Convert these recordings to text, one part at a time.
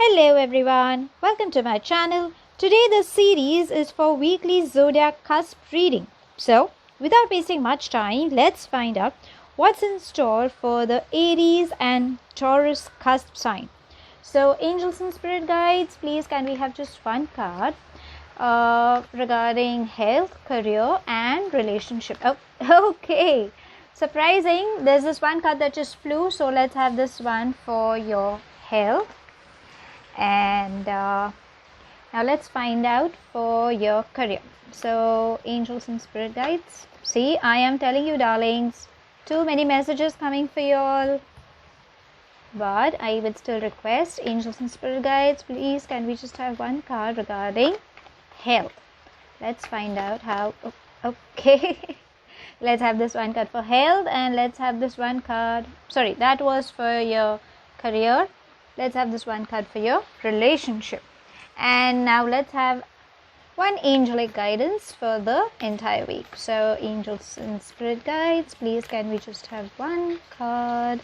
Hello everyone, welcome to my channel. Today the series is for weekly zodiac cusp reading. So, without wasting much time, let's find out what's in store for the Aries and Taurus cusp sign. So, angels and spirit guides, please can we have just one card regarding health, career and relationship. Oh, okay. Surprising, there's this one card that just flew, so let's have this one for your health. And now let's find out for your career. So angels and spirit guides, see, I am telling you darlings, too many messages coming for you all, but I would still request angels and spirit guides, please can we just have one card regarding health. Let's find out how. Okay. Let's have this one card for health, and let's have this one card, sorry, that was for your career. Let's have this one card for your relationship. And now let's have one angelic guidance for the entire week. So angels and spirit guides, please can we just have one card.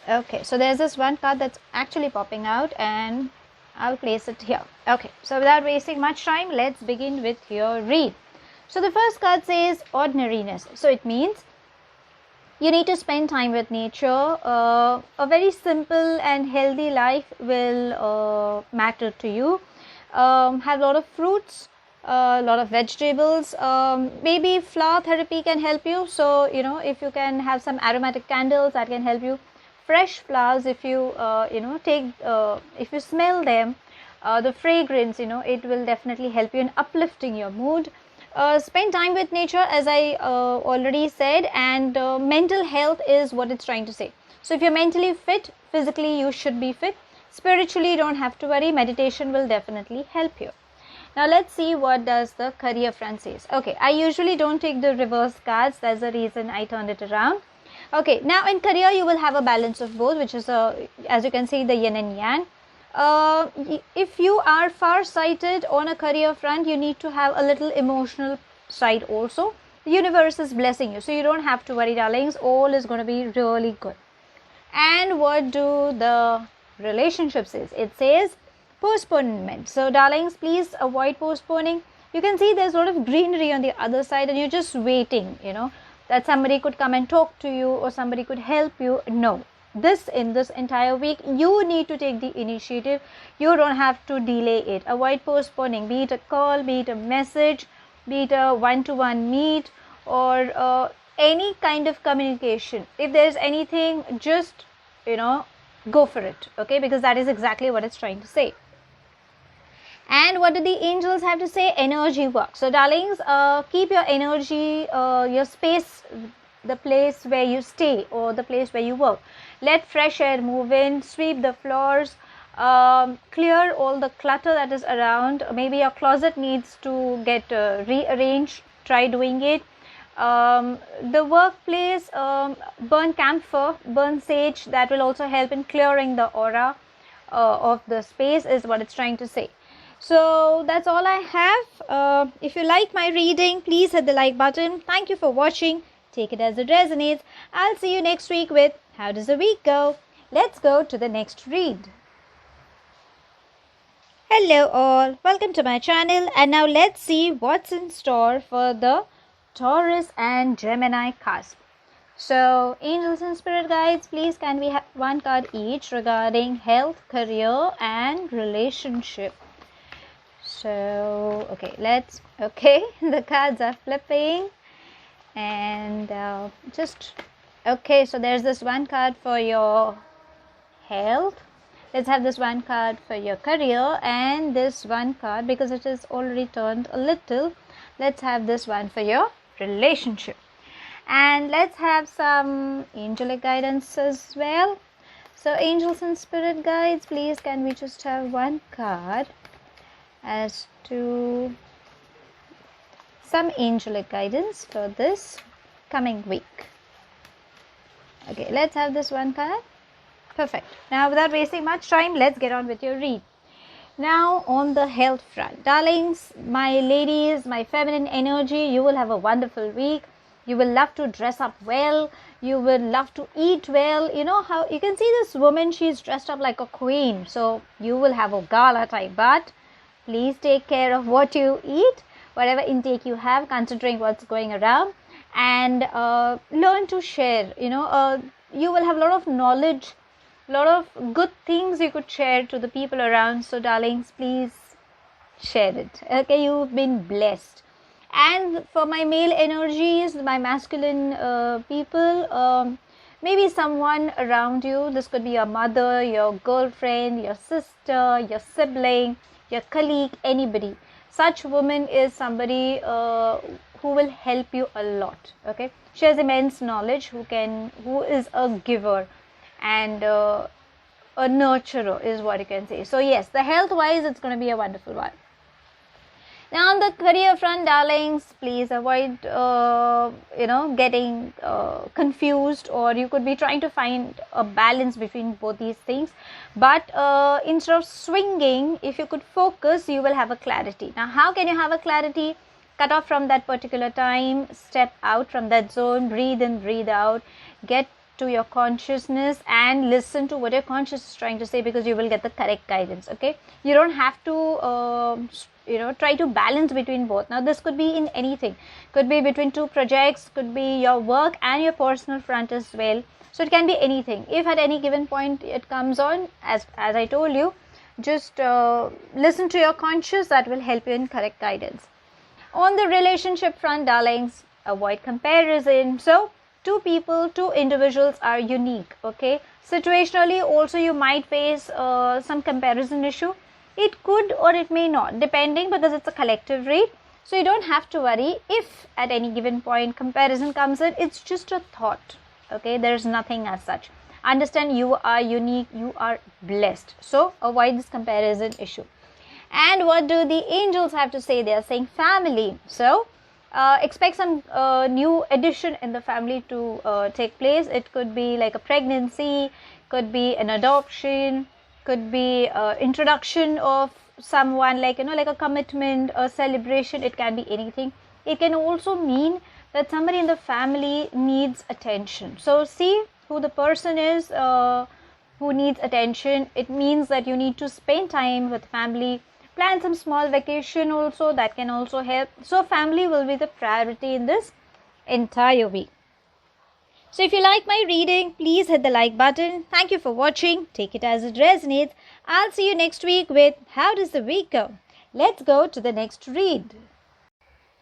Okay, so there's this one card that's actually popping out and I'll place it here. Okay, so without wasting much time, let's begin with your read. So the first card says ordinariness. So it means you need to spend time with nature. A very simple and healthy life will matter to you. Have a lot of fruits, a lot of vegetables. Maybe flower therapy can help you. So, you know, if you can have some aromatic candles, that can help you. Fresh flowers, if you, if you smell them, the fragrance, you know, it will definitely help you in uplifting your mood. Spend time with nature, as I already said, and mental health is what it's trying to say. So if you're mentally fit, physically you should be fit. Spiritually, you don't have to worry. Meditation will definitely help you. Now let's see what does the career front says. Okay, I usually don't take the reverse cards. That's the reason I turned it around. Okay, now in career you will have a balance of both, which is as you can see, the yin and yang. If you are far-sighted on a career front, you need to have a little emotional side also. The universe is blessing you, so you don't have to worry darlings, all is going to be really good. And what do the relationship says? It says postponement. So darlings, please avoid postponing. You can see there's a lot of greenery on the other side and you're just waiting, you know, that somebody could come and talk to you or somebody could help you. No. In this entire week, you need to take the initiative. You don't have to delay it. Avoid postponing, be it a call, be it a message, be it a one-to-one meet, or any kind of communication. If there's anything, just, you know, go for it, okay, because that is exactly what it's trying to say. And what do the angels have to say? Energy work. So darlings, keep your energy, your space, the place where you stay or the place where you work. Let fresh air move in, sweep the floors, clear all the clutter that is around. Maybe your closet needs to get rearranged. Try doing it. The workplace, burn camphor, burn sage. That will also help in clearing the aura of the space, is what it's trying to say. So that's all I have. If you like my reading, please hit the like button. Thank you for watching. Take it as it resonates. I'll see you next week with how does the week go. Let's go to the next read. Hello all, welcome to my channel, and now let's see what's in store for the Taurus and Gemini cusp. So angels and spirit guides, please can we have one card each regarding health, career and relationship. So okay, the cards are flipping. And okay, so there's this one card for your health. Let's have this one card for your career, and this one card, because it is already turned a little, let's have this one for your relationship. And let's have some angelic guidance as well. So angels and spirit guides, please can we just have one card as to some angelic guidance for this coming week. Okay, let's have this one card. Perfect. Now without wasting much time, let's get on with your read. Now on the health front, darlings, my ladies, my feminine energy, you will have a wonderful week. You will love to dress up well. You will love to eat well. You know how you can see this woman, she's dressed up like a queen. So you will have a gala type, but please take care of what you eat, whatever intake you have, considering what's going around, and learn to share. You will have a lot of knowledge, a lot of good things you could share to the people around. So darlings, please share it. Okay, you've been blessed. And for my male energies, my masculine people, maybe someone around you, this could be your mother, your girlfriend, your sister, your sibling, your colleague, anybody. Such woman is somebody who will help you a lot. Okay, she has immense knowledge, who is a giver and a nurturer is what you can say. So yes, the health wise, it's going to be a wonderful one. Now on the career front, darlings, please avoid getting confused, or you could be trying to find a balance between both these things. But instead of swinging, if you could focus, you will have a clarity. Now how can you have a clarity? Cut off from that particular time, step out from that zone, breathe in, breathe out, get to your consciousness and listen to what your conscious is trying to say, because you will get the correct guidance. Okay, you don't have to try to balance between both. Now this could be in anything, could be between two projects, could be your work and your personal front as well. So it can be anything. If at any given point it comes on, as I told you, just listen to your conscious. That will help you in correct guidance. On the relationship front, darlings, avoid comparison. So two individuals are unique. Okay, situationally also you might face some comparison issue. It could or it may not, depending, because it's a collective read. So you don't have to worry if at any given point comparison comes in. It's just a thought. Okay, there's nothing as such. Understand you are unique, you are blessed. So avoid this comparison issue. And what do the angels have to say? They are saying family. So expect some new addition in the family to take place. It could be like a pregnancy, could be an adoption, could be introduction of someone, like a commitment, a celebration. It can be anything. It can also mean that somebody in the family needs attention. So see who the person is who needs attention. It means that you need to spend time with family, plan some small vacation also, that can also help. So family will be the priority in this entire week. So if you like my reading, please hit the like button. Thank you for watching. Take it as it resonates. I'll see you next week with How Does the Week Go? Let's go to the next read.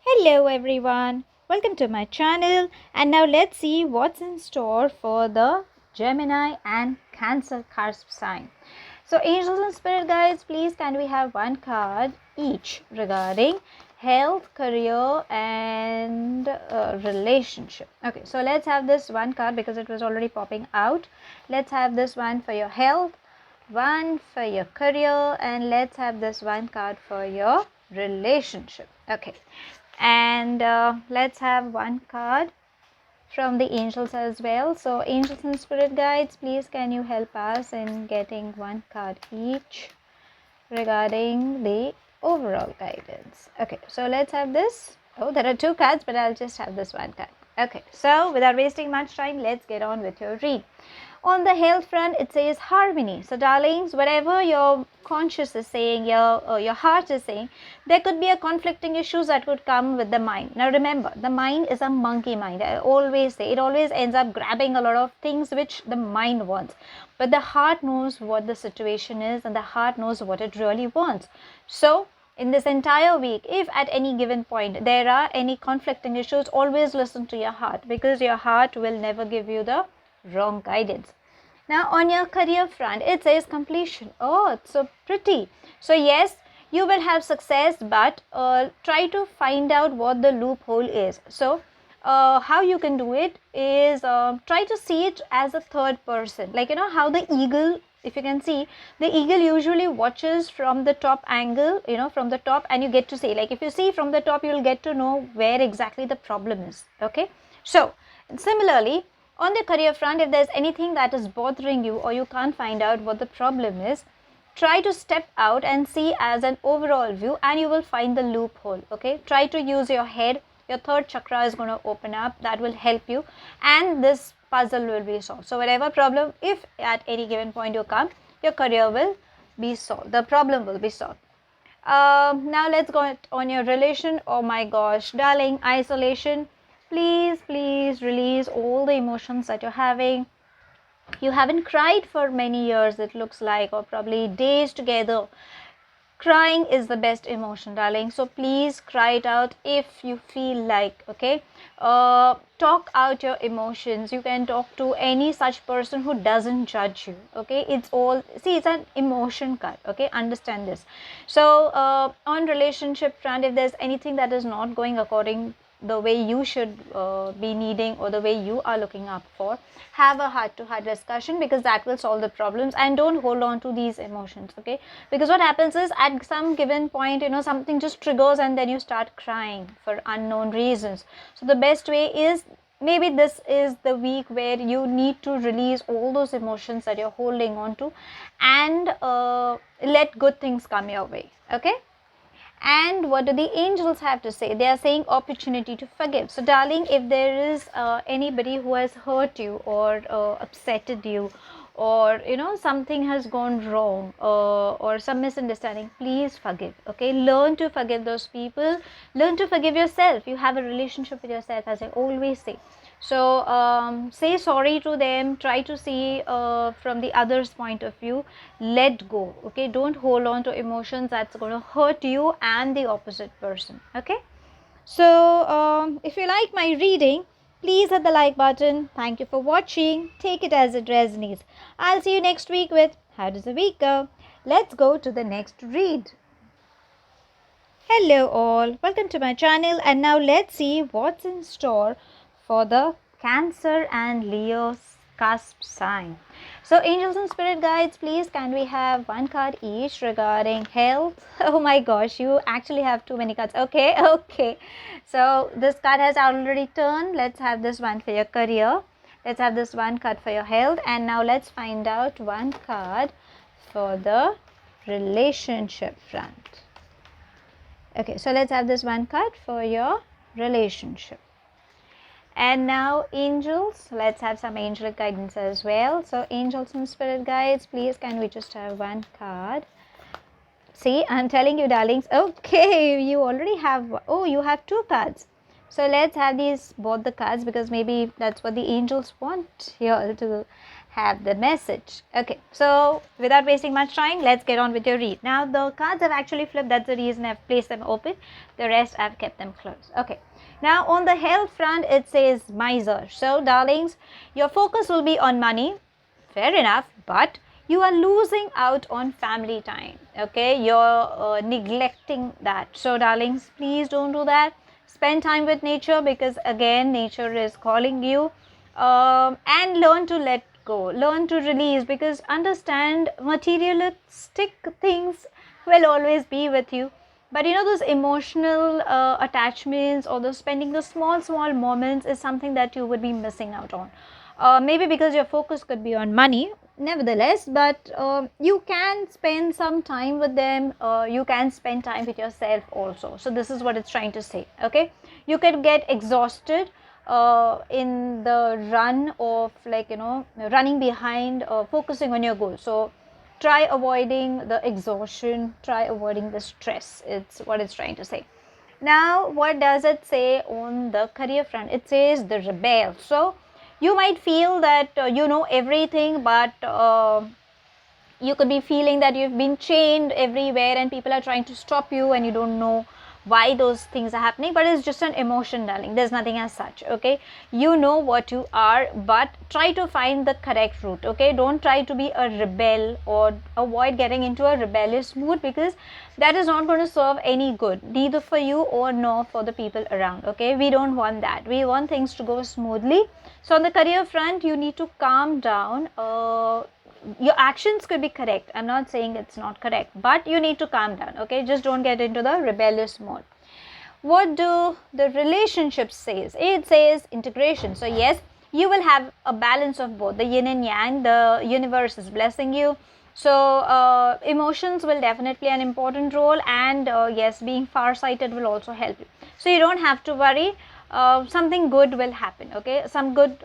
Hello everyone. Welcome to my channel. And now let's see what's in store for the Gemini and Cancer cusp sign. So angels and spirit guides, please can we have one card each regarding health, career and relationship. Okay, so let's have this one card because it was already popping out. Let's have this one for your health, one for your career, and let's have this one card for your relationship. Okay, and let's have one card from the angels as well. So angels and spirit guides, please can you help us in getting one card each regarding the overall guidance. Okay, so let's have this. Oh, there are two cards, but I'll just have this one card. Okay, so without wasting much time, let's get on with your read. On the health front, it says harmony. So darlings, whatever your conscious is saying, your heart is saying, there could be a conflicting issues that could come with the mind. Now remember, the mind is a monkey mind. I always say it always ends up grabbing a lot of things which the mind wants. But the heart knows what the situation is, and the heart knows what it really wants. So in this entire week, if at any given point there are any conflicting issues, always listen to your heart, because your heart will never give you the wrong guidance. Now on your career front, it says completion. Oh, it's so pretty. So yes, you will have success, but try to find out what the loophole is. So how you can do it is try to see it as a third person, like how the eagle, if you can see, the eagle usually watches from the top angle, from the top, and you get to see, like if you see from the top, you will get to know where exactly the problem is. Okay, so similarly on the career front, if there's anything that is bothering you or you can't find out what the problem is, try to step out and see as an overall view, and you will find the loophole. Okay, try to use your head, your third chakra is going to open up. That will help you, and this puzzle will be solved. So whatever problem, if at any given point you come, your career will be solved, the problem will be solved. Now let's go on your relation. Oh my gosh, darling, isolation. Please release all the emotions that you're having. You haven't cried for many years, it looks like, or probably days together. Crying is the best emotion, darling, so please cry it out if you feel like. Okay, talk out your emotions. You can talk to any such person who doesn't judge you. Okay, it's all, see, it's an emotion card. Okay, understand this. So on relationship front, if there's anything that is not going according the way you should be needing, or the way you are looking up for, have a heart-to-heart discussion, because that will solve the problems. And don't hold on to these emotions. Okay, because what happens is, at some given point, you know, something just triggers and then you start crying for unknown reasons. So the best way is, maybe this is the week where you need to release all those emotions that you're holding on to, and let good things come your way. Okay. And what do the angels have to say? They are saying opportunity to forgive. So darling, if there is anybody who has hurt you, or upsetted you, or you know, something has gone wrong, or some misunderstanding, please forgive. Okay, learn to forgive those people. Learn to forgive yourself. You have a relationship with yourself, as I always say. So say sorry to them. Try to see from the other's point of view. Let go. Okay, don't hold on to emotions that's going to hurt you and the opposite person. Okay, so if you like my reading, please hit the like button. Thank you for watching. Take it as it resonates. I'll see you next week with how does the week go. Let's go to the next read. Hello all, welcome to my channel, and now let's see what's in store for the Cancer and Leo cusp sign. So angels and spirit guides, please can we have one card each regarding health? Oh my gosh, you actually have too many cards. Okay, so this card has already turned. Let's have this one for your career. Let's have this one card for your health, and now let's find out one card for the relationship front. Okay, so let's have this one card for your relationship. And now angels, let's have some angelic guidance as well. So angels and spirit guides, please can we just have one card? See, I'm telling you, darlings. Okay, you already have, oh, you have two cards. So let's have these, both the cards, because maybe that's what the angels want here to have the message. Okay, so without wasting much time, let's get on with your read. Now the cards have actually flipped. That's the reason I've placed them open. The rest I've kept them closed. Okay, now on the health front, it says miser. So darlings, your focus will be on money. Fair enough, but you are losing out on family time. Okay, you're neglecting that. So darlings, please don't do that. Spend time with nature, because again, nature is calling you, and learn to let go, learn to release, because understand, materialistic things will always be with you, but you know, those emotional attachments, or those spending the small moments is something that you would be missing out on. Maybe because your focus could be on money, nevertheless, but you can spend some time with them. You can spend time with yourself also. So this is what it's trying to say. Okay, you can get exhausted in the run of, like, you know, running behind, focusing on your goal. So try avoiding the exhaustion, try avoiding the stress. It's what it's trying to say. Now what does it say on the career front? It says the rebel. So you might feel that you know everything, but you could be feeling that you've been chained everywhere and people are trying to stop you, and you don't know why those things are happening, but it's just an emotion, darling. There's nothing as such. Okay, you know what you are, but try to find the correct route. Okay, don't try to be a rebel, or avoid getting into a rebellious mood, because that is not going to serve any good, neither for you or nor for the people around. Okay, we don't want that. We want things to go smoothly. So on the career front, you need to calm down. Your actions could be correct. I'm not saying it's not correct, but you need to calm down. Okay, just don't get into the rebellious mode. What do the relationships says? It says integration. So yes, you will have a balance of both, the yin and yang. The universe is blessing you. So emotions will definitely an important role, and yes, being far-sighted will also help you. So you don't have to worry. Something good will happen, okay? Some good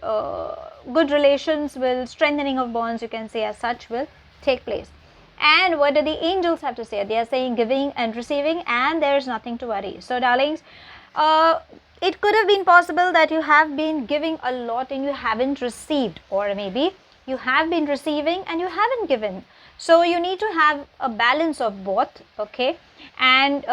good relations will, strengthening of bonds, you can say as such, will take place. And what do the angels have to say? They are saying giving and receiving, and there is nothing to worry. So darlings, it could have been possible that you have been giving a lot and you haven't received, or maybe you have been receiving and you haven't given. So you need to have a balance of both, okay? And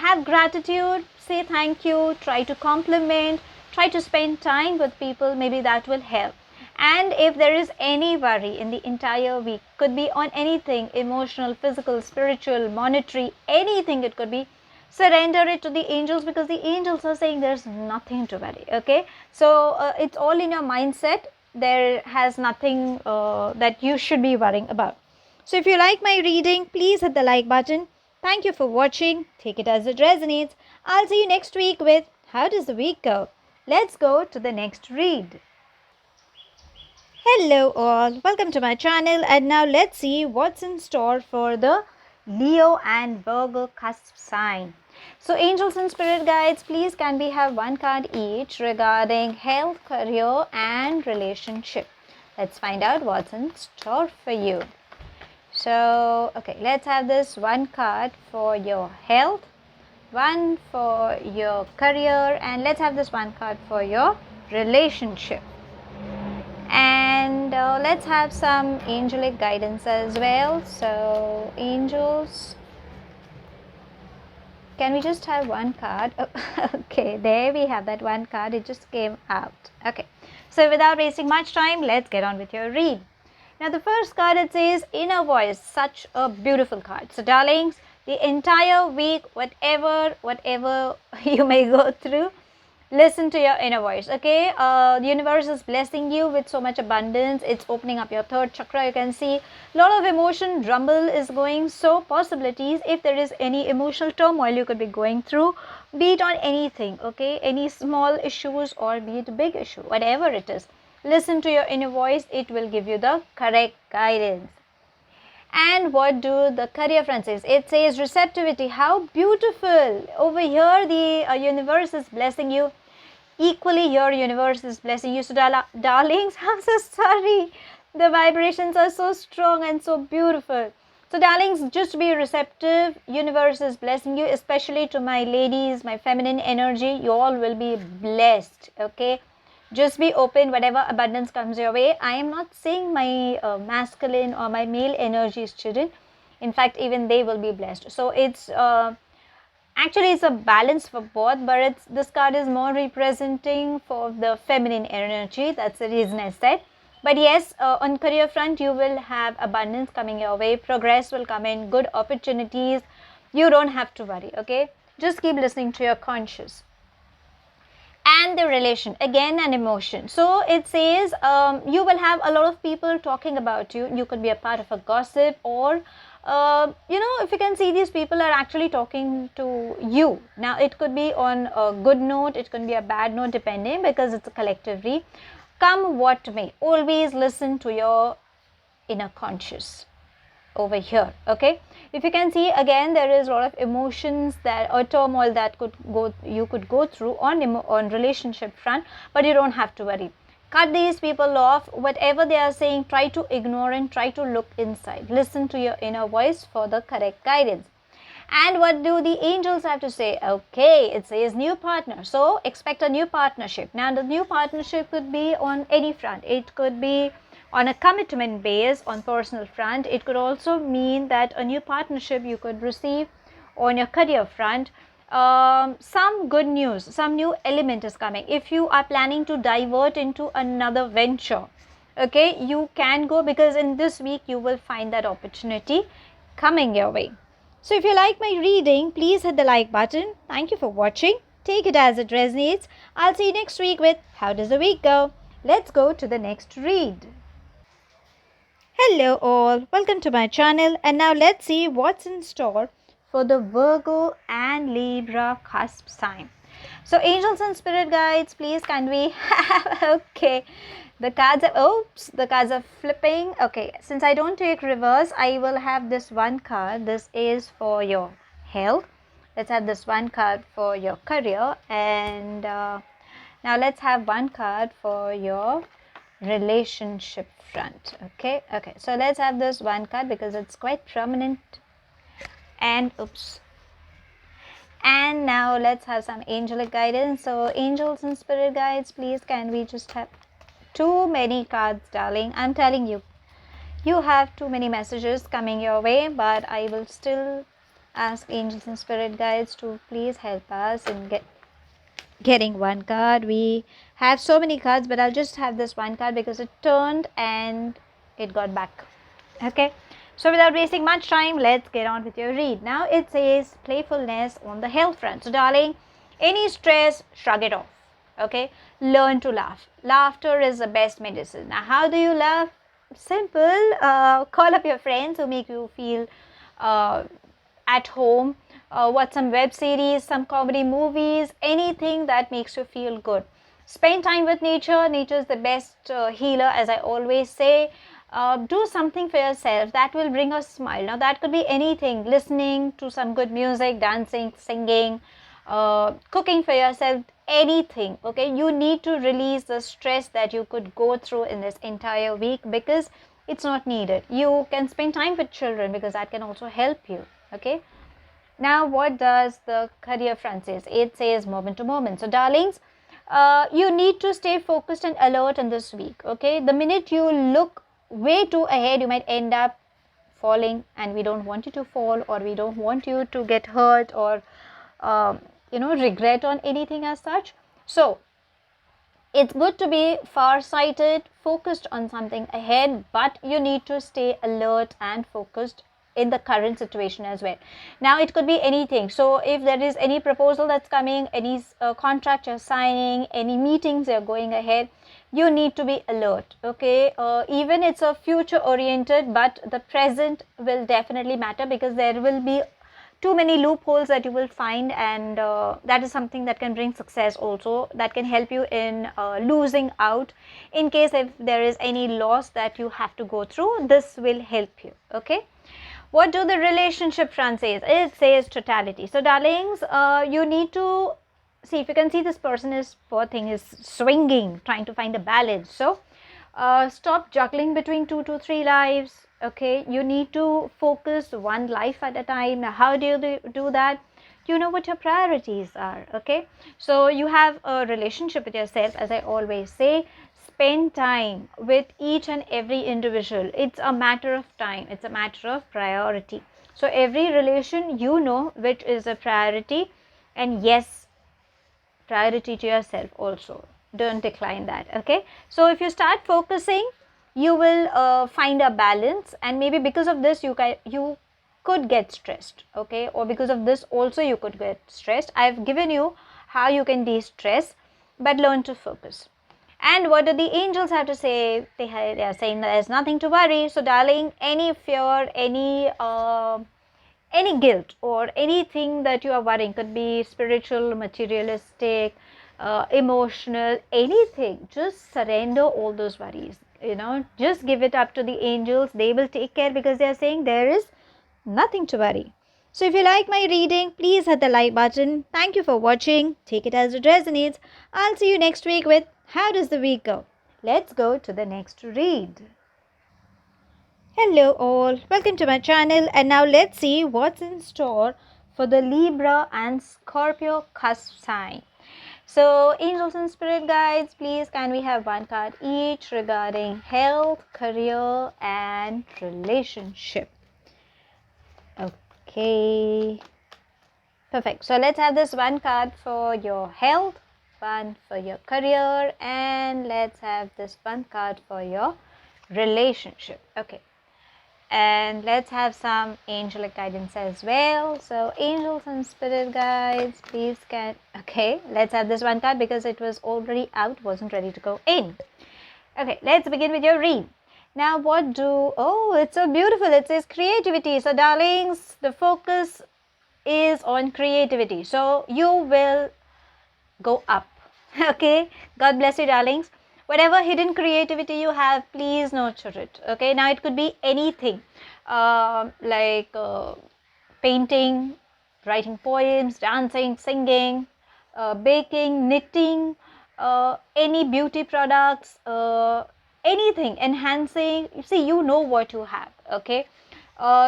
have gratitude, say thank you, try to compliment, try to spend time with people, maybe that will help. And if there is any worry in the entire week, could be on anything, emotional, physical, spiritual, monetary, anything it could be, surrender it to the angels, because the angels are saying there's nothing to worry, okay? So it's all in your mindset. There has nothing that you should be worrying about. So if you like my reading, please hit the like button. Thank you for watching. Take it as it resonates. I'll see you next week with How Does the Week Go? Let's go to the next read. Hello all, welcome to my channel, and now let's see what's in store for the Leo and Virgo cusp sign. So angels and spirit guides, please can we have one card each regarding health, career and relationship. Let's find out what's in store for you. So okay, let's have this one card for your health, one for your career, and let's have this one card for your relationship. And let's have some angelic guidance as well. So angels, can we just have one card? Oh, okay, there we have that one card. It just came out. Okay, so without wasting much time, let's get on with your read. Now the first card, it says inner voice. Such a beautiful card. So darlings, the entire week, whatever you may go through, listen to your inner voice, okay? The universe is blessing you with so much abundance. It's opening up your third chakra. You can see a lot of emotion rumble is going. So possibilities, if there is any emotional turmoil you could be going through, be it on anything, okay? Any small issues or be it a big issue, whatever it is, listen to your inner voice. It will give you the correct guidance. And what do the career front says? It says receptivity. How beautiful. Over here the universe is blessing you. Equally your universe is blessing you. So darlings, I'm so sorry. The vibrations are so strong and so beautiful. So darlings, just be receptive. Universe is blessing you, especially to my ladies, my feminine energy. You all will be blessed, okay? Just be open, whatever abundance comes your way. I am not saying my masculine or my male energy is children. In fact, even they will be blessed. So it's actually it's a balance for both, but this card is more representing for the feminine energy. That's the reason I said. But yes, on career front, you will have abundance coming your way. Progress will come in, good opportunities. You don't have to worry, okay? Just keep listening to your conscious. And the relation, again an emotion. So it says you will have a lot of people talking about you. You could be a part of a gossip, or you know, if you can see, these people are actually talking to you. Now it could be on a good note, it could be a bad note, depending, because it's a collective read. Come what may, always listen to your inner conscious over here, okay? If you can see, again there is a lot of emotions that or turmoil that you could go through on relationship front, but you don't have to worry. Cut these people off. Whatever they are saying, try to ignore and try to look inside. Listen to your inner voice for the correct guidance. And what do the angels have to say? Okay, it says new partner. So expect a new partnership. Now the new partnership could be on any front. It could be on a commitment base, on personal front. It could also mean that a new partnership you could receive on your career front. Some good news, some new element is coming. If you are planning to divert into another venture, okay, you can go, because in this week you will find that opportunity coming your way. So if you like my reading, please hit the like button. Thank you for watching. Take it as it resonates. I'll see you next week with How Does the Week Go? Let's go to the next read. Hello all, welcome to my channel, and now let's see what's in store for the Virgo and Libra cusp sign. So angels and spirit guides, please can we have, okay, the cards are, oops, the cards are flipping. Okay, since I don't take reverse, I will have this one card. This is for your health. Let's have this one card for your career, and now let's have one card for your relationship front. Okay, so let's have this one card because it's quite prominent. And oops. And now let's have some angelic guidance. So angels and spirit guides, please can we just have too many cards, darling. I'm telling you, you have too many messages coming your way, but I will still ask angels and spirit guides to please help us in getting one card. We have so many cards, but I'll just have this one card because it turned and it got back. Okay, so without wasting much time, let's get on with your read. Now it says playfulness on the health front. So darling, any stress, shrug it off. Okay, learn to laugh. Laughter is the best medicine. Now how do you laugh? Simple. Call up your friends who make you feel at home. Watch some web series, some comedy movies, anything that makes you feel good. Spend time with nature. Nature is the best healer, as I always say. Do something for yourself that will bring a smile. Now that could be anything, listening to some good music, dancing, singing, cooking for yourself, anything. Okay, you need to release the stress that you could go through in this entire week because it's not needed. You can spend time with children because that can also help you. Okay, now what does the career front says? It says moment to moment. So darlings, you need to stay focused and alert in this week. Okay, the minute you look way too ahead, you might end up falling, and we don't want you to fall, or we don't want you to get hurt, or regret on anything as such. So it's good to be far-sighted, focused on something ahead, but you need to stay alert and focused in the current situation as well. Now it could be anything. So if there is any proposal that's coming, any contract you're signing, any meetings you're going ahead, you need to be alert. Okay, even it's a future oriented, but the present will definitely matter because there will be too many loopholes that you will find, and that is something that can bring success also, that can help you in losing out in case if there is any loss that you have to go through. This will help you. Okay, what do the relationship front says? It says totality. So darlings, you need to see, if you can see, this person is, poor thing, is swinging, trying to find a balance. So stop juggling between 2 to 3 lives. Okay, you need to focus one life at a time. Now how do you do that? You know what your priorities are. Okay, so you have a relationship with yourself, as I always say. Spend time with each and every individual. It's a matter of time, it's a matter of priority. So every relation, you know which is a priority, and yes, priority to yourself also, don't decline that. Okay, so if you start focusing, you will find a balance, and maybe because of this you could get stressed. Okay, or because of this also you could get stressed. I've given you how you can de-stress, but learn to focus. And what do the angels have to say? They are saying that there's nothing to worry. So darling, any fear, any guilt or anything that you are worrying, could be spiritual, materialistic, emotional, anything, just surrender all those worries. Just give it up to the angels. They will take care because they are saying there is nothing to worry. So if you like my reading, please hit the like button. Thank you for watching. Take it as it resonates. I'll see you next week with how does the week go. Let's go to the next read. Hello all, welcome to my channel, and now let's see what's in store for the Libra and Scorpio cusp sign. So angels and spirit guides, please can we have one card each regarding health, career and relationship. Okay, perfect. So let's have this one card for your health, one for your career, and let's have this one card for your relationship. Okay, and let's have some angelic guidance as well. So angels and spirit guides, please can, okay, let's have this one card because it was already out, wasn't ready to go in. Okay, let's begin with your read. Now what do, oh, it's so beautiful, it says creativity. So darlings, the focus is on creativity, so you will go up. Okay, God bless you, darlings. Whatever hidden creativity you have, please nurture it. Okay, now it could be anything, like painting, writing poems, dancing, singing, baking, knitting, any beauty products, anything, enhancing. See, you know what you have, okay?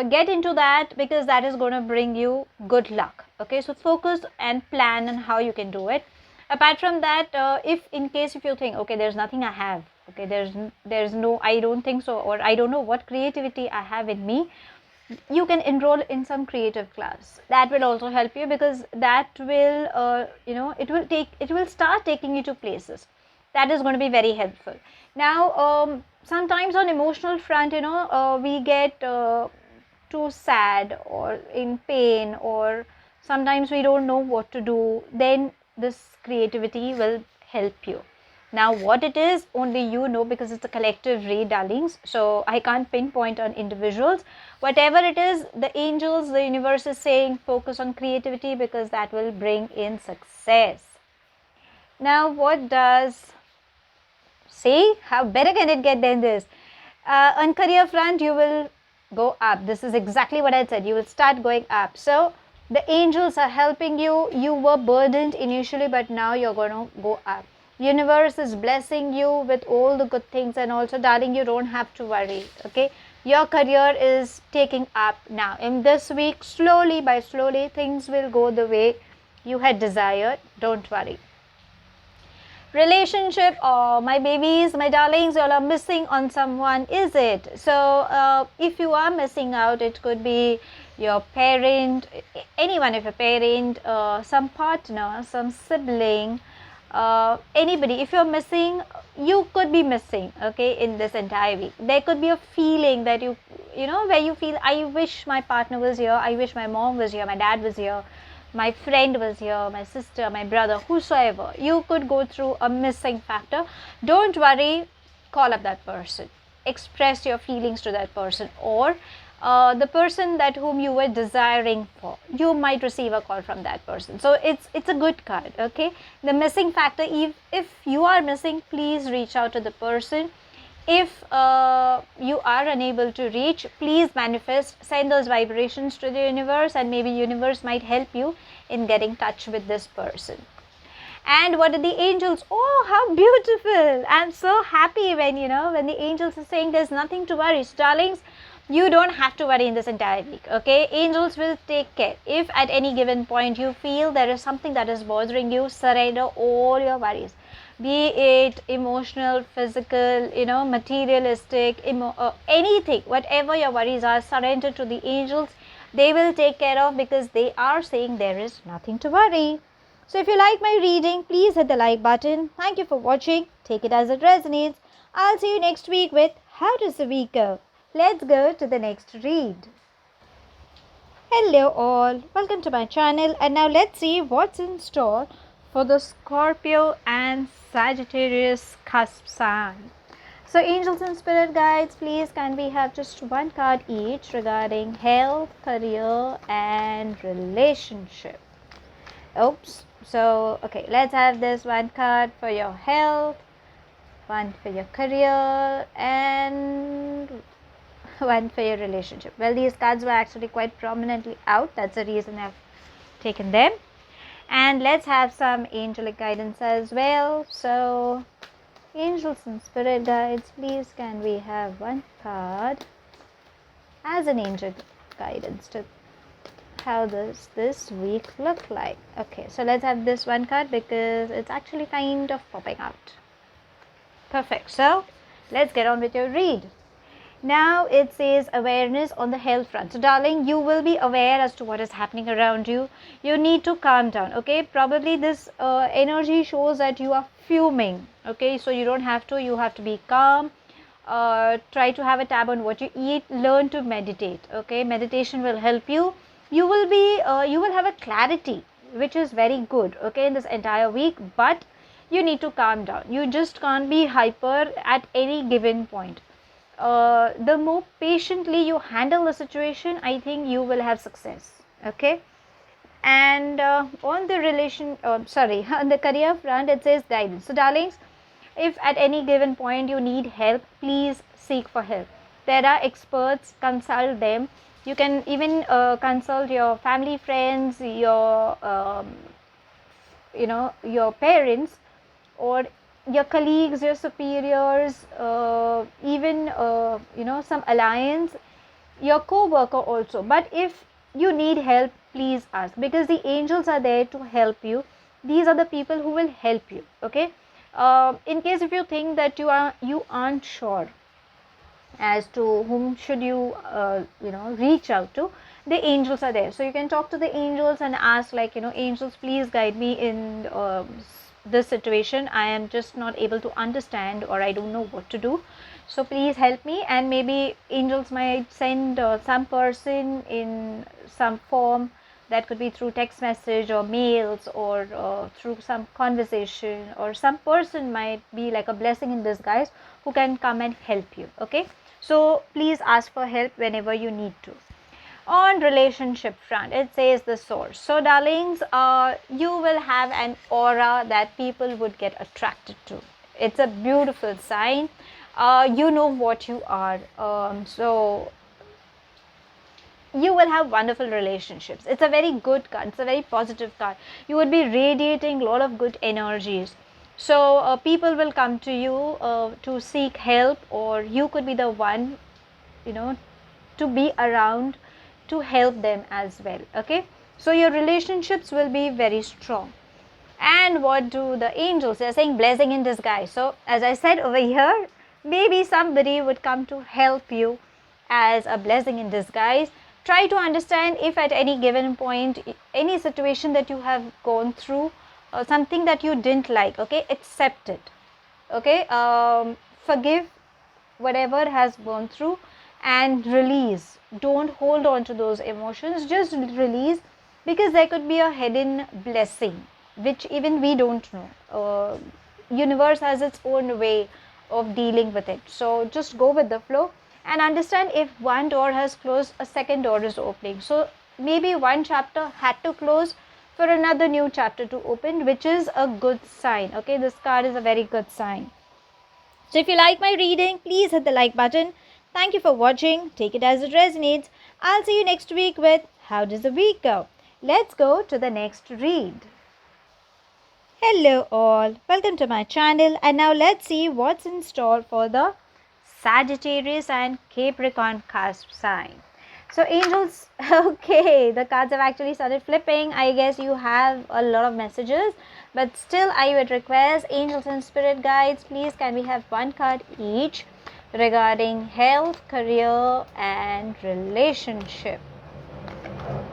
Get into that, because that is going to bring you good luck, okay? So focus and plan on how you can do it. Apart from that, if in case if you think, okay, there's nothing I have, okay, there's no, I don't think so, or I don't know what creativity I have in me, you can enroll in some creative class. That will also help you, because that will it will start taking you to places. That is going to be very helpful. Now, sometimes on emotional front, we get too sad or in pain, or sometimes we don't know what to do. Then this creativity will help you. Now, what it is, only you know, because it's a collective read, darlings. So I can't pinpoint on individuals. Whatever it is, the angels, the universe is saying focus on creativity, because that will bring in success. Now, what does, see, how better can it get than this? On career front, you will go up. This is exactly what I said. You will start going up. So the angels are helping you. You were burdened initially, but now you're going to go up. Universe is blessing you with all the good things, and also, darling, you don't have to worry, okay? Your career is taking up now. In this week, slowly by slowly, things will go the way you had desired. Don't worry. Relationship, or my babies, my darlings, you all are missing on someone, is it? So if you are missing out, it could be your parent, any one of your parent, some partner, some sibling, anybody. If you're missing, you could be missing, okay, in this entire week. There could be a feeling that you know, where you feel, I wish my partner was here, I wish my mom was here, my dad was here, my friend was here, my sister, my brother, whosoever. You could go through a missing factor. Don't worry, call up that person, express your feelings to that person, or the person that whom you were desiring for, you might receive a call from that person. So it's a good card, okay? The missing factor, if you are missing, please reach out to the person. If you are unable to reach, please manifest, send those vibrations to the universe, and maybe universe might help you in getting touch with this person. And what are the angels? Oh, how beautiful. I'm so happy when when the angels are saying there's nothing to worry. So, darlings, you don't have to worry in this entire week, okay? Angels will take care. If at any given point you feel there is something that is bothering you, surrender all your worries, be it emotional, physical, materialistic, anything, whatever your worries are, surrender to the angels. They will take care of, because they are saying there is nothing to worry. So if you like my reading, please hit the like button. Thank you for watching. Take it as it resonates. I'll see you next week with How Does the Week Go? Let's go to the next read. Hello all, welcome to my channel, and now let's see what's in store for the Scorpio and Sagittarius cusp sign. So angels and spirit guides, please can we have just one card each regarding health, career and relationship. Oops. So okay, let's have this one card for your health, one for your career, and one for your relationship. Well, these cards were actually quite prominently out. That's the reason I've taken them. And let's have some angelic guidance as well. So angels and spirit guides, please can we have one card as an angel guidance to how does this week look like. Okay, so let's have this one card, because it's actually kind of popping out. Perfect. So let's get on with your read. Now it says awareness on the health front. So darling, you will be aware as to what is happening around you. You need to calm down, okay? Probably this energy shows that you are fuming, okay? So you don't have to, you have to be calm. Try to have a tab on what you eat. Learn to meditate, okay? Meditation will help you. You will be, you will have a clarity, which is very good, okay, in this entire week. But you need to calm down. You just can't be hyper at any given point. The more patiently you handle the situation, I think you will have success, okay? And on the on the career front, it says guidance. So darlings, if at any given point you need help, please seek for help. There are experts, consult them. You can even consult your family, friends, your your parents, or your colleagues, your superiors, even some alliance, your co-worker also. But if you need help, please ask, because the angels are there to help you. These are the people who will help you. Okay. In case if you think that you aren't sure as to whom should you reach out to, the angels are there, so you can talk to the angels and ask, like, angels, please guide me in this situation. I am just not able to understand, or I don't know what to do, so please help me. And maybe angels might send some person in some form, that could be through text message or mails, or through some conversation, or some person might be like a blessing in disguise who can come and help you. Okay, so please ask for help whenever you need to. On relationship front, it says the source. So darlings, you will have an aura that people would get attracted to. It's a beautiful sign. You know what you are. So you will have wonderful relationships. It's a very good card. It's a very positive card. You would be radiating a lot of good energies. So people will come to you to seek help, or you could be the one, to be around to help them as well. Okay, so your relationships will be very strong. And what do the angels? They're saying blessing in disguise. So as I said over here, maybe somebody would come to help you as a blessing in disguise. Try to understand if at any given point, any situation that you have gone through, something that you didn't like, okay, accept it. Okay, forgive whatever has gone through and release. Don't hold on to those emotions, just release, because there could be a hidden blessing which even we don't know. Universe has its own way of dealing with it, so just go with the flow and understand, if one door has closed, a second door is opening. So maybe one chapter had to close for another new chapter to open, which is a good sign. Okay, this card is a very good sign. So if you like my reading, please hit the like button. Thank you for watching. Take it as it resonates. I'll see you next week with how does the week go. Let's go to the next read. Hello all, welcome to my channel, and now let's see what's in store for the Sagittarius and Capricorn cusp sign. So angels, okay, the cards have actually started flipping. I guess you have a lot of messages, but still I would request angels and spirit guides, please can we have one card each regarding health, career and relationship.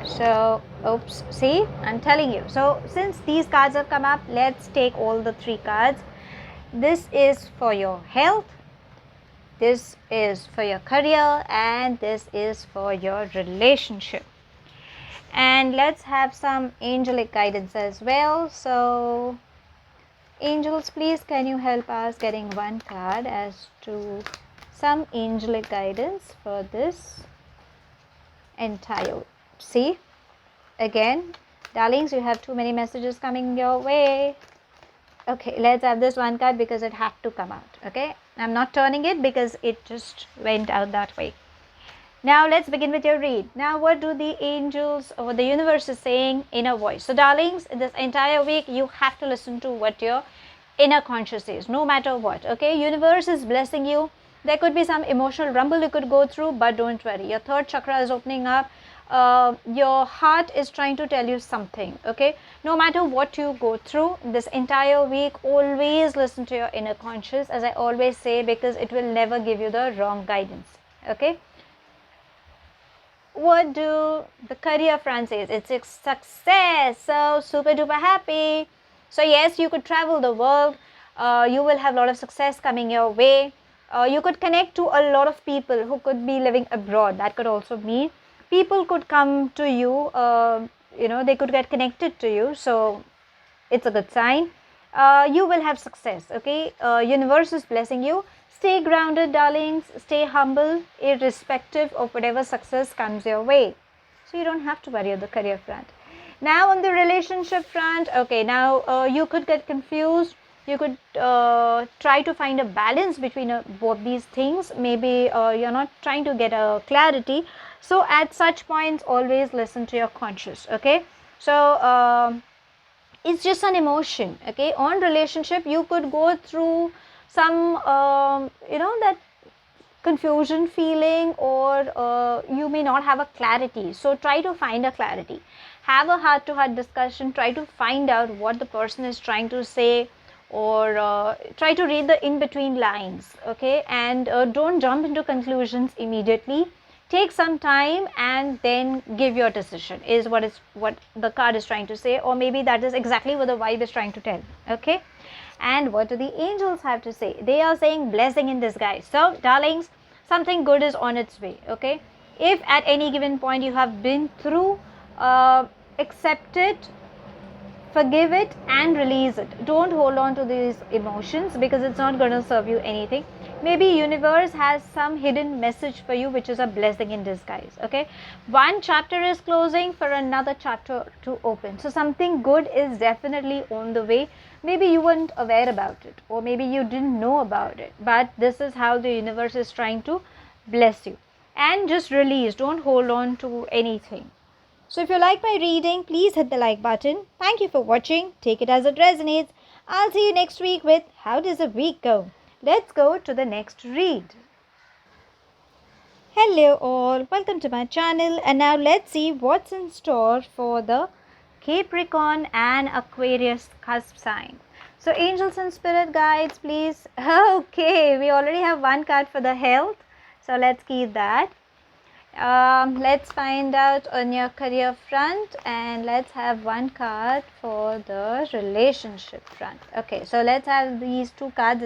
So oops, see, I'm telling you. So since these cards have come up, let's take all the three cards. This is for your health, this is for your career, and this is for your relationship. And let's have some angelic guidance as well. So angels, please can you help us getting one card as to some angelic guidance for this entire. See, again, darlings, you have too many messages coming your way. Okay, let's have this one card because it had to come out. Okay, I'm not turning it because it just went out that way. Now let's begin with your read. Now what do the angels or the universe is saying in a voice? So darlings, this entire week you have to listen to what your inner conscious is, no matter what. Okay, universe is blessing you. There could be some emotional rumble you could go through, but don't worry, your third chakra is opening up. Your heart is trying to tell you something. Okay, no matter what you go through this entire week, always listen to your inner conscious, as I always say, because it will never give you the wrong guidance. Okay, what do the career front says? It's a success, so super duper happy. So yes, you could travel the world, you will have a lot of success coming your way. You could connect to a lot of people who could be living abroad. That could also mean people could come to you, they could get connected to you, so it's a good sign. You will have success. Okay, universe is blessing you. Stay grounded, darlings, stay humble irrespective of whatever success comes your way, so you don't have to worry on the career front. Now on the relationship front, okay, now you could get confused You could try to find a balance between both these things. Maybe you're not trying to get a clarity. So at such points, always listen to your conscious. Okay. So it's just an emotion. Okay. On relationship, you could go through some that confusion feeling, or you may not have a clarity. So try to find a clarity, have a heart to heart discussion, try to find out what the person is trying to say, or try to read the in between lines. Okay, and don't jump into conclusions immediately. Take some time and then give your decision, is what the card is trying to say, or maybe that is exactly what the vibe is trying to tell. Okay. And what do the angels have to say? They are saying blessing in disguise. So darlings, something good is on its way. Okay, if at any given point you have been through, accept it, forgive it and release it. Don't hold on to these emotions, because it's not going to serve you anything. Maybe universe has some hidden message for you, which is a blessing in disguise. Okay, one chapter is closing for another chapter to open. So something good is definitely on the way. Maybe you weren't aware about it, or maybe you didn't know about it, but this is how the universe is trying to bless you. And just release, don't hold on to anything. So if you like my reading, please hit the like button. Thank you for watching. Take it as it resonates. I'll see you next week with How Does the Week Go? Let's go to the next read. Hello all, welcome to my channel, and now let's see what's in store for the Capricorn and Aquarius cusp sign. So angels and spirit guides, please. Okay, we already have one card for the health, so let's keep that. Let's find out on your career front, and let's have one card for the relationship front. Okay, so let's have these two cards.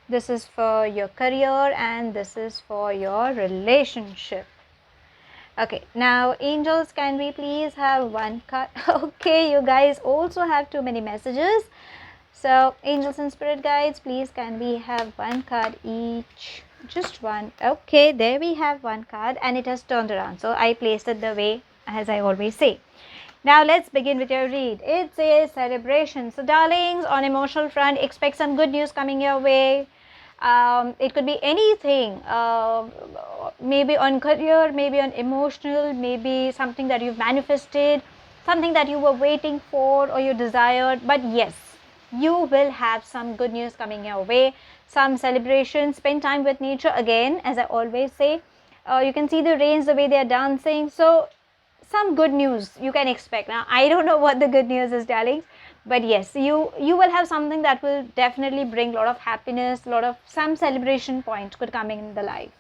This is for your career and this is for your relationship. Okay, now angels, can we please have one card? Okay, you guys also have too many messages. So angels and spirit guides, please can we have one card each? Just one. Okay, there we have one card and it has turned around. So I placed it the way as I always say. Now let's begin with your read. It says celebration. So darlings, on emotional front, expect some good news coming your way. It could be anything, maybe on career, maybe on emotional, maybe something that you've manifested, something that you were waiting for or you desired. But yes, you will have some good news coming your way, some celebration. Spend time with nature again, as I always say. You can see the rains, the way they are dancing. So some good news you can expect. Now I don't know what the good news is, darlings, but yes, you will have something that will definitely bring a lot of happiness, a lot of some celebration point could come in the life.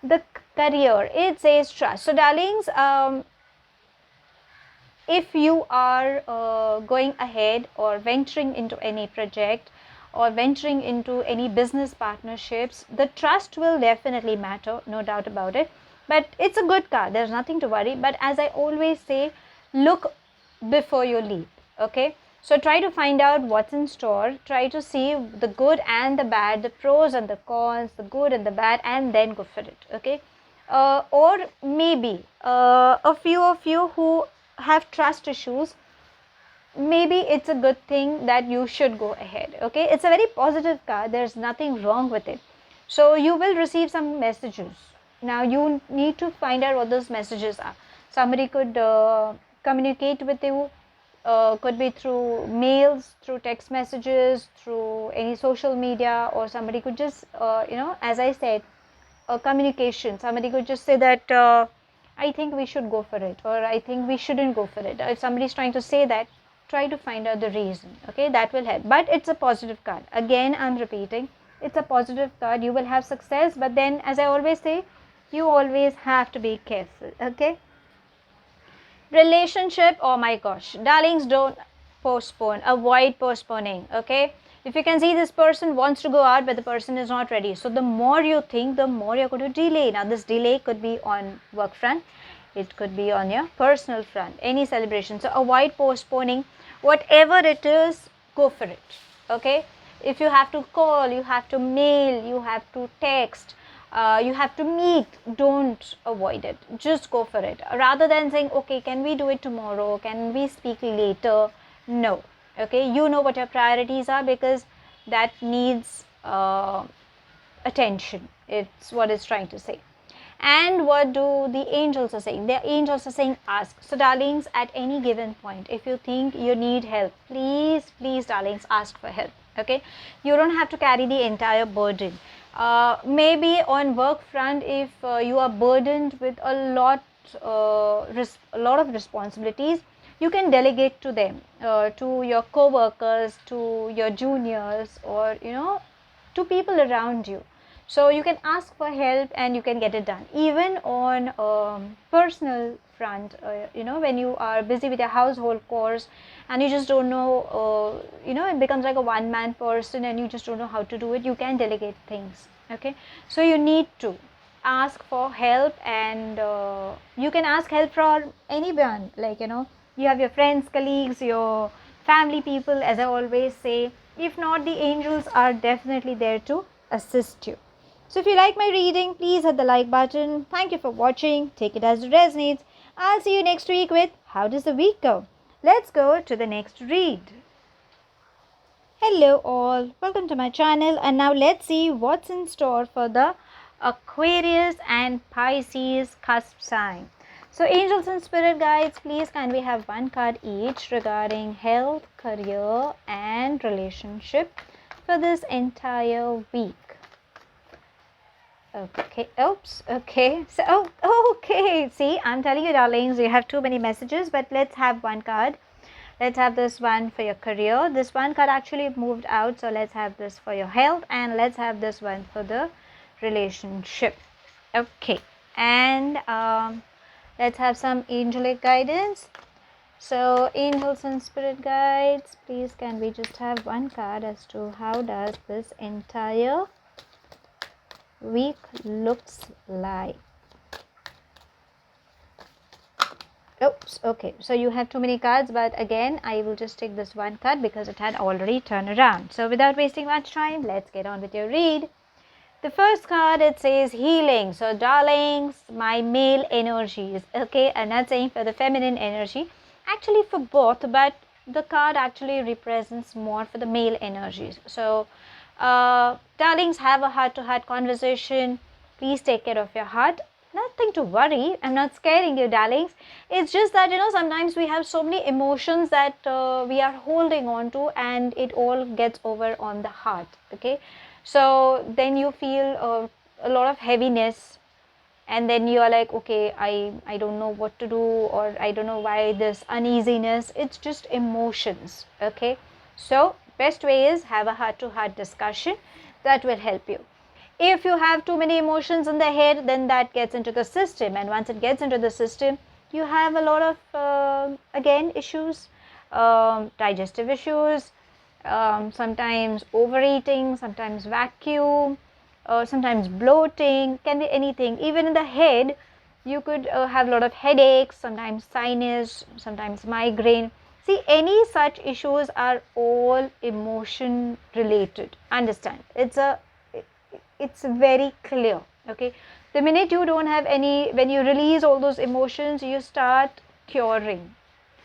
The career, it says trust. So darlings, if you are going ahead or venturing into any project or venturing into any business partnerships, the trust will definitely matter, no doubt about it. But it's a good card, there's nothing to worry. But as I always say, look before you leap. Okay, so try to find out what's in store, try to see the good and the bad, the pros and the cons, the good and the bad, and then go for it. Okay, or maybe a few of you who have trust issues, maybe it's a good thing that you should go ahead. Okay, it's a very positive card, there's nothing wrong with it. So you will receive some messages. Now you need to find out what those messages are. Somebody could communicate with you, could be through mails, through text messages, through any social media, or somebody could just as I said, communication. Somebody could just say that I think we should go for it, or I think we shouldn't go for it. If somebody is trying to say that, try to find out the reason. Okay, that will help. But it's a positive card. Again, I'm repeating, it's a positive card. You will have success, but then as I always say, you always have to be careful. Okay, relationship, oh my gosh, darlings, don't postpone, avoid postponing. Okay, if you can see this person wants to go out but the person is not ready, so the more you think, the more you're going to delay. Now this delay could be on work front, it could be on your personal front, any celebration. So avoid postponing. Whatever it is, go for it. Okay, if you have to call, you have to mail, you have to text, you have to meet, don't avoid it, just go for it, rather than saying okay, can we do it tomorrow, can we speak later. No. Okay, you know what your priorities are, because that needs attention. It's what it's trying to say. And what do the angels are saying? The angels are saying ask. So darlings, at any given point, if you think you need help, please darlings, ask for help. Okay, you don't have to carry the entire burden. Maybe on work front, if you are burdened with a lot of responsibilities, you can delegate to them, to your co-workers, to your juniors, or to people around you. So you can ask for help and you can get it done. Even on personal front, when you are busy with your household chores and you just don't know, it becomes like a one-man person and you just don't know how to do it, you can delegate things. Okay, so you need to ask for help, and you can ask help from anyone, like you have your friends, colleagues, your family people, as I always say. If not, the angels are definitely there to assist you. So if you like my reading, please hit the like button. Thank you for watching. Take it as it resonates. I'll see you next week with How Does the Week Go? Let's go to the next read. Hello all, welcome to my channel, and now let's see what's in store for the Aquarius and Pisces cusp sign. So angels and spirit guides, please can we have one card each regarding health, career and relationship for this entire week. Okay, oops, okay, so, okay, see, I'm telling you darlings, you have too many messages, but let's have one card. Let's have this one for your career. This one card actually moved out, so let's have this for your health, and let's have this one for the relationship. Okay, and let's have some angelic guidance. So angels and spirit guides, please can we just have one card as to how does this entire week looks like. Oops, okay, so you have too many cards, but again I will just take this one card because it had already turned around. So without wasting much time, let's get on with your read. The first card, it says healing. So darlings, my male energies. Okay, I'm not saying for the feminine energy, actually for both, but the card actually represents more for the male energies. So darlings, have a heart-to-heart conversation. Please take care of your heart. Nothing to worry. I'm not scaring you, darlings. It's just that sometimes we have so many emotions that we are holding on to, and it all gets over on the heart. Okay, so then you feel a lot of heaviness, and then you are like, okay, I don't know what to do, or I don't know why this uneasiness. It's just emotions. Okay, so best way is have a heart-to-heart discussion. That will help you. If you have too many emotions in the head, then that gets into the system, and once it gets into the system, you have a lot of again issues, digestive issues, sometimes overeating, sometimes vacuum, sometimes bloating, can be anything. Even in the head, you could have a lot of headaches, sometimes sinus, sometimes migraine. See, any such issues are all emotion related. Understand? It's very clear. Okay, the minute you don't have any, when you release all those emotions, you start curing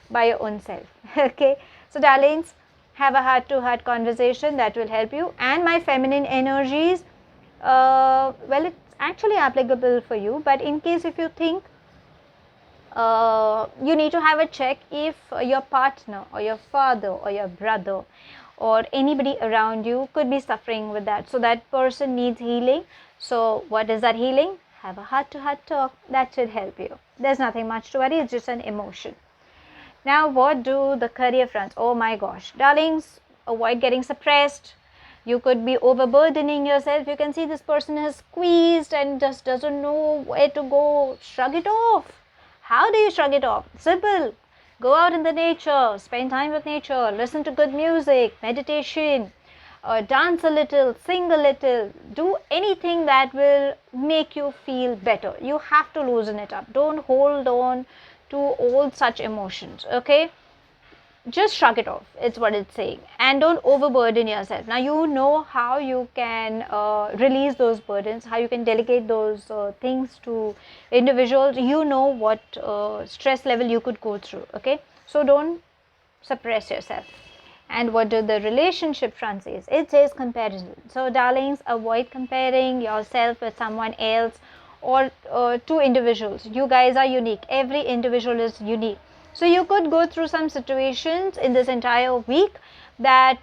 by your own self. Okay, so darlings, have a heart-to-heart conversation. That will help you. And my feminine energies, well, it's actually applicable for you, but in case if you think you need to have a check if your partner or your father or your brother or anybody around you could be suffering with that, so that person needs healing. So what is that healing? Have a heart-to-heart talk. That should help you. There's nothing much to worry. It's just an emotion. Now what do the career fronts? Oh my gosh, darlings, avoid getting suppressed. You could be overburdening yourself. You can see this person is squeezed and just doesn't know where to go. Shrug it off. How do you shrug it off? Simple. Go out in the nature, spend time with nature, listen to good music, meditation, dance a little, sing a little, do anything that will make you feel better. You have to loosen it up. Don't hold on to all such emotions. Okay, just shrug it off. It's what it's saying. And don't overburden yourself. Now you know how you can release those burdens, how you can delegate those things to individuals. You know what stress level you could go through. Okay, so don't suppress yourself. And what do the relationship front says? It says comparison. So darlings, avoid comparing yourself with someone else or two individuals. You guys are unique. Every individual is unique. So you could go through some situations in this entire week that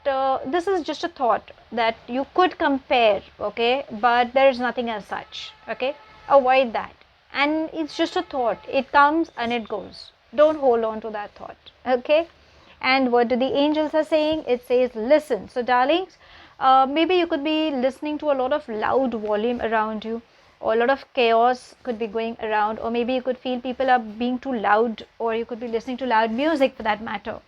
this is just a thought that you could compare, okay, but there is nothing as such, okay. Avoid that, and it's just a thought. It comes and it goes. Don't hold on to that thought, okay. And what do the angels are saying? It says listen. So darlings, maybe you could be listening to a lot of loud volume around you, or a lot of chaos could be going around, or maybe you could feel people are being too loud, or you could be listening to loud music for that matter.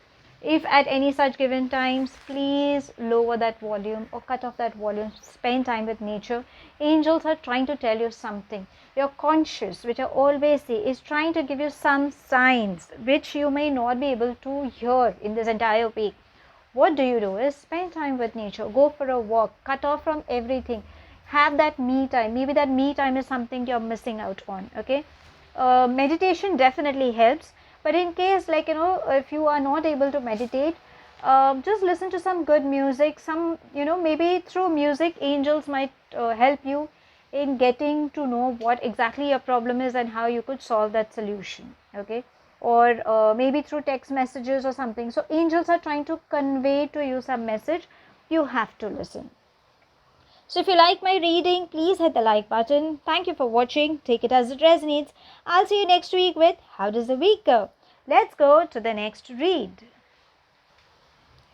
If at any such given times, please lower that volume or cut off that volume. Spend time with nature. Angels are trying to tell you something. Your conscious, which I always say, is trying to give you some signs which you may not be able to hear in this entire week. What do? Is spend time with nature. Go for a walk. Cut off from everything. Have that me time. Maybe that me time is something you're missing out on, okay. Meditation definitely helps, but in case, like, if you are not able to meditate, just listen to some good music. Some, maybe through music angels might help you in getting to know what exactly your problem is and how you could solve that solution, okay. Or maybe through text messages or something. So angels are trying to convey to you some message. You have to listen. So if you like my reading, please hit the like button. Thank you for watching. Take it as it resonates. I'll see you next week with How Does the Week Go? Let's go to the next read.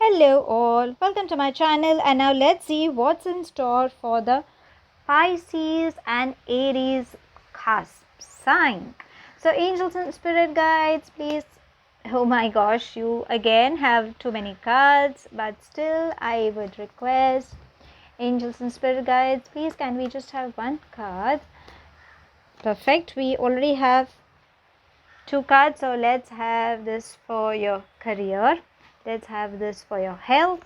Hello all, welcome to my channel, and now let's see what's in store for the Pisces and Aries cusp sign. So angels and spirit guides, please. Oh my gosh, you again have too many cards, but still I would request angels and spirit guides, please, can we just have one card? Perfect. We already have two cards, so let's have this for your career, let's have this for your health,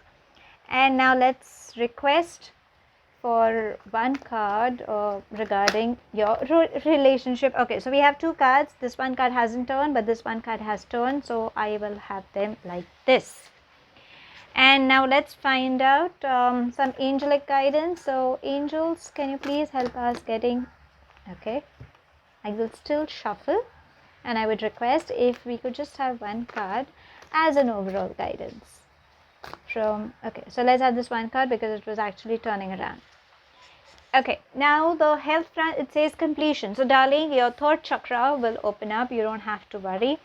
and now let's request for one card regarding your relationship. Okay, so we have two cards. This one card hasn't turned, but this one card has turned, so I will have them like this. And now let's find out some angelic guidance. So angels, can you please help us getting, okay, I will still shuffle, and I would request if we could just have one card as an overall guidance from, okay, so let's have this one card because it was actually turning around. Okay, now the health front, it says completion. So darling, your third chakra will open up. You don't have to worry.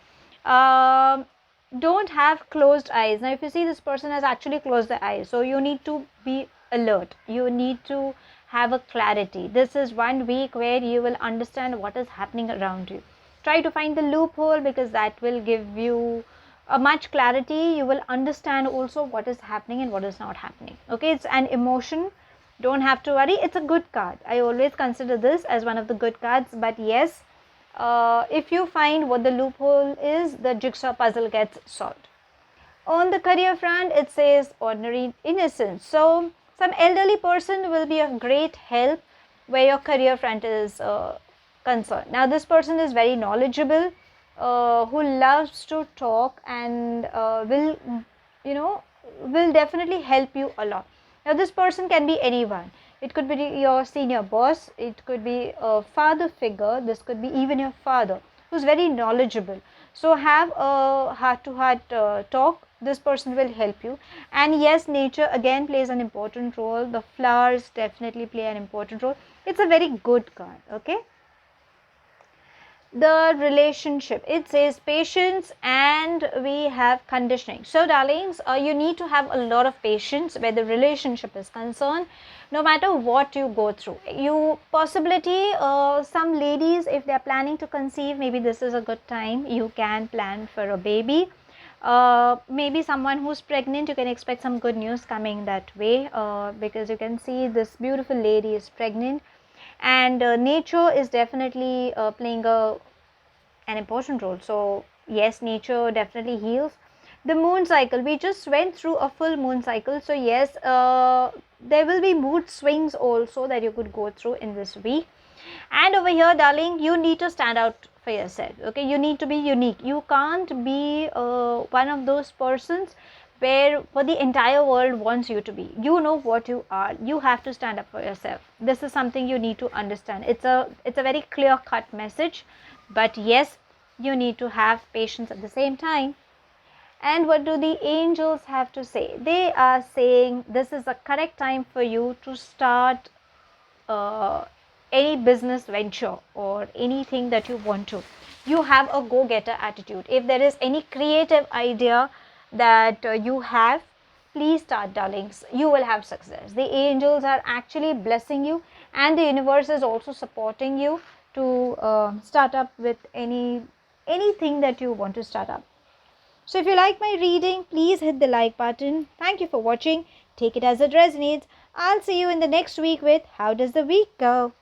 Don't have closed eyes. Now if you see, this person has actually closed the eyes, so you need to be alert. You need to have a clarity. This is 1 week where you will understand what is happening around you. Try to find the loophole, because that will give you a much clarity. You will understand also what is happening and what is not happening, okay. It's an emotion. Don't have to worry. It's a good card. I always consider this as one of the good cards, but yes, if you find what the loophole is, the jigsaw puzzle gets solved. On the career front, it says ordinary innocence. So some elderly person will be of great help where your career front is concerned. Now this person is very knowledgeable, who loves to talk, and will definitely help you a lot. Now this person can be anyone. It could be your senior boss, it could be a father figure, this could be even your father who's very knowledgeable. So have a heart-to-heart talk. This person will help you. And yes, nature again plays an important role. The flowers definitely play an important role. It's a very good card, okay. The relationship, it says patience, and we have conditioning. So darlings, you need to have a lot of patience where the relationship is concerned, no matter what you go through. You possibility, some ladies, if they are planning to conceive, maybe this is a good time. You can plan for a baby. Maybe someone who's pregnant, you can expect some good news coming that way, because you can see this beautiful lady is pregnant. And nature is definitely playing an important role. So yes, nature definitely heals. The moon cycle, we just went through a full moon cycle, so yes, there will be mood swings also that you could go through in this week. And over here, darling, you need to stand out for yourself, okay. You need to be unique. You can't be one of those persons where for the entire world wants you to be. You know what you are. You have to stand up for yourself. This is something you need to understand. It's a very clear cut message, but yes, you need to have patience at the same time. And what do the angels have to say? They are saying this is the correct time for you to start any business venture or anything that you want to. You have a go-getter attitude. If there is any creative idea that you have, please start, darlings. You will have success. The angels are actually blessing you, and the universe is also supporting you to start up with anything that you want to start up. So if you like my reading, please hit the like button. Thank you for watching. Take it as it resonates. I'll see you in the next week with How Does the Week Go?